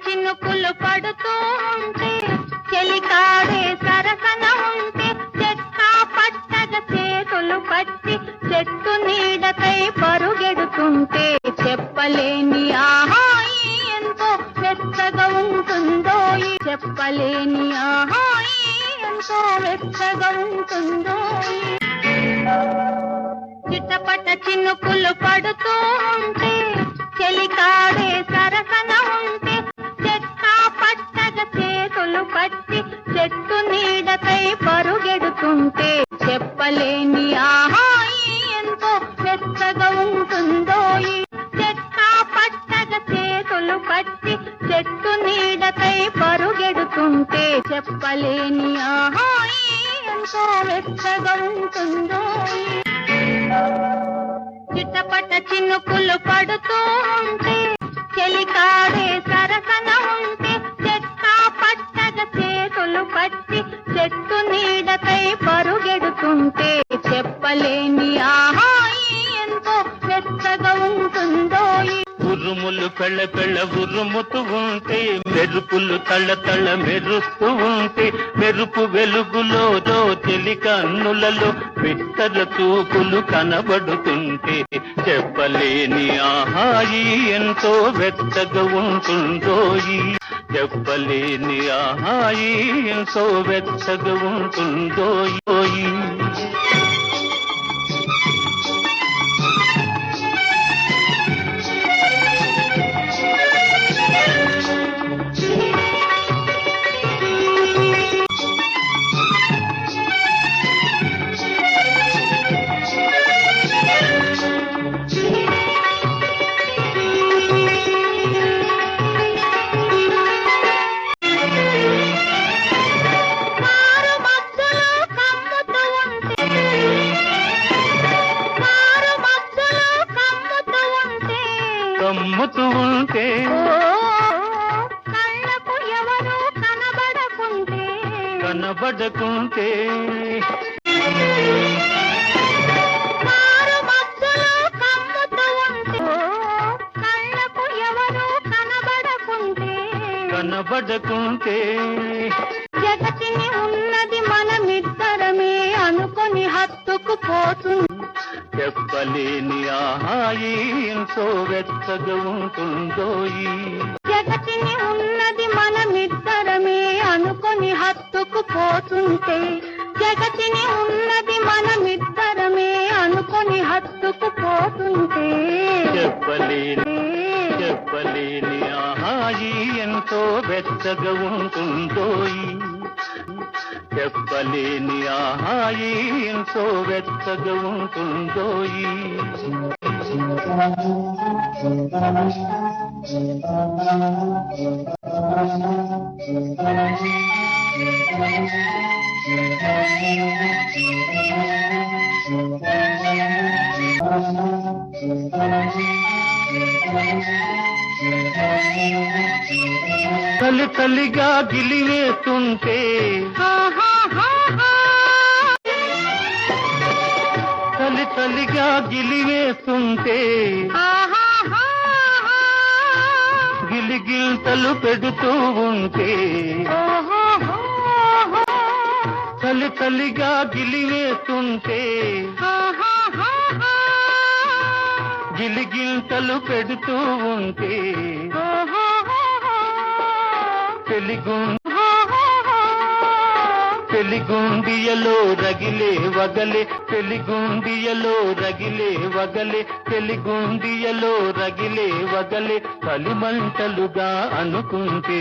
చినుకులు పడుతూ ఉంటే చెలికాడే సరసన ఉంటే చెక్క పట్టగ చేతులు పట్టి చెట్టు నీడకై పరుగెడుతుంటే చెప్పలేని ఆహాయి ఎంతో వెచ్చగా ఉంటుందో చెప్పలేని ఆహాయి ఎంతో వెచ్చగా ఉంటుందో చిట్టపట చినుకులు పడుతూ ఉంటే చెలికాడే సరసన ఉంటే చెక్క పట్టగ చేతులు పట్టి చెట్టు నీడకై పరుగెడుతుంటే చెప్పలేని ఆహాయి ఎంతో వెచ్చగా ఉంటుందో చెక్క పట్టగ చేతులు పట్టి చెట్టు నీడకై పరుగెడుతుంటే చెప్పలేని ఆహాయి ఎంతో వెచ్చగా ఉంటుందో చిట్టపట చినుకులు పడుతూ ఉంటే చెలికాడే సరసన ఉంటే చెక్క పట్టగ చేతులు పట్టి చెట్టు నీడకై పరుగెడుతుంటే చెప్పలేని ఆహాయి ఎంతో వెచ్చగా ఉంటుందో ఉరుములు పెళ్ళ పెళ్ళ ఉరుముతూ ఉంటే మెరుపులు తళ్ళ తళ్ళ మెరుస్తూ ఉంటే మెరుపు వెలుగులో చెలి కన్నులలో బిత్తర చూపులు కనబడుతుంటే చెప్పలేని ఆహాయి ఎంతో వెచ్చగా ఉంటుందో చెప్పలేని ఆహాయి ఎంతో వెచ్చగా ఉంటుందో కమ్ముతూ ఉంటే కళ్ళకు ఎవరు కనబడకుంటే కళ్ళకు ఎవరు కనబడకుంటే జగతిని ఉన్నది మనమిద్దరమే అనుకొని హత్తుకుపోతుంది చెప్పలేని ఆహాయి ఎంతో వెచ్చగా ఉంటుందో జగతిని ఉన్నది మనమిద్దరమే అనుకొని హత్తుకుపోతుంటే జగతిని ఉన్నది మనమిద్దరమే అనుకొని హత్తుకుపోతుంటే చెప్పలేని ఆహాయి ఎంతో వెచ్చగా ఉంటుందో చెప్పలేని ఆహాయి ఎంతో వెచ్చగా ఉంటుందో తల్లి తల్లిగా గిలివేస్తుంటే తల్లి తల్లిగా గిలివేస్తుంటే గిలిగిల్తలు పెడుతూ ఉంటే తల్లి తల్లిగా గిలివేస్తుంటే గిలిగిల్తలు పెడుతూ ఉంటే తెలిగుండియలో రగిలే వగలే తెలిగుండియలో రగిలే వగలే తెలిగుండియలో రగిలే వగలే కలిమంటలుగా అనుకుంటే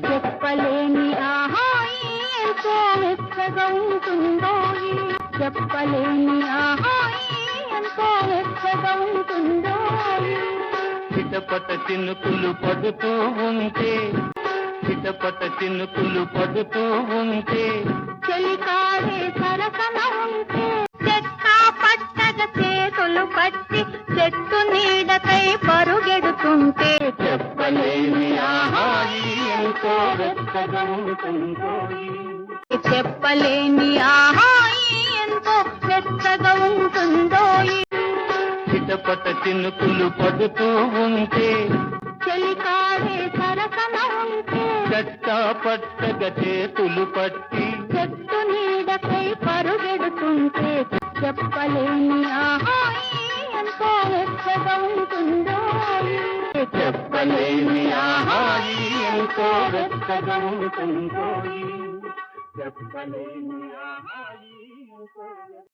చెప్పలేని ఆహాయి ఎంతో వెచ్చగా ఉంటుందో చెప్పలేని ఆహాయి ఎంతో వెచ్చగా ఉంటుందో చిటపట చినుకులు పడుతూ ఉంటే చిటపట చినుకులు పడుతూ ఉంటే చెలికాడే సరసన ఉంటే చెక్క పట్టగ చేతులు పట్టి చెట్టు నీడకై పరుగెడుతుంటే చెప్పలేని ఆహాయి ఎంతో వెచ్చగా ఉంటుందో చెప్పలేని ఆహాయి ఎంతో వెచ్చగా ఉంటుందో చిటపట చినుకులు పడుతూ ఉంటే చెలికాడే సరసన చట్టా పట్టగా చేతులు పట్టి చెట్టు నీడకై పరుగెడుతుంటే చెప్పలేని ఆహాయి ఎంతో వెచ్చగా ఉంటుందో చెప్పలేని ఆహాయి ఎంతో వెచ్చగా ఉంటుందో చెప్పలేని ఆహాయి ఎంతో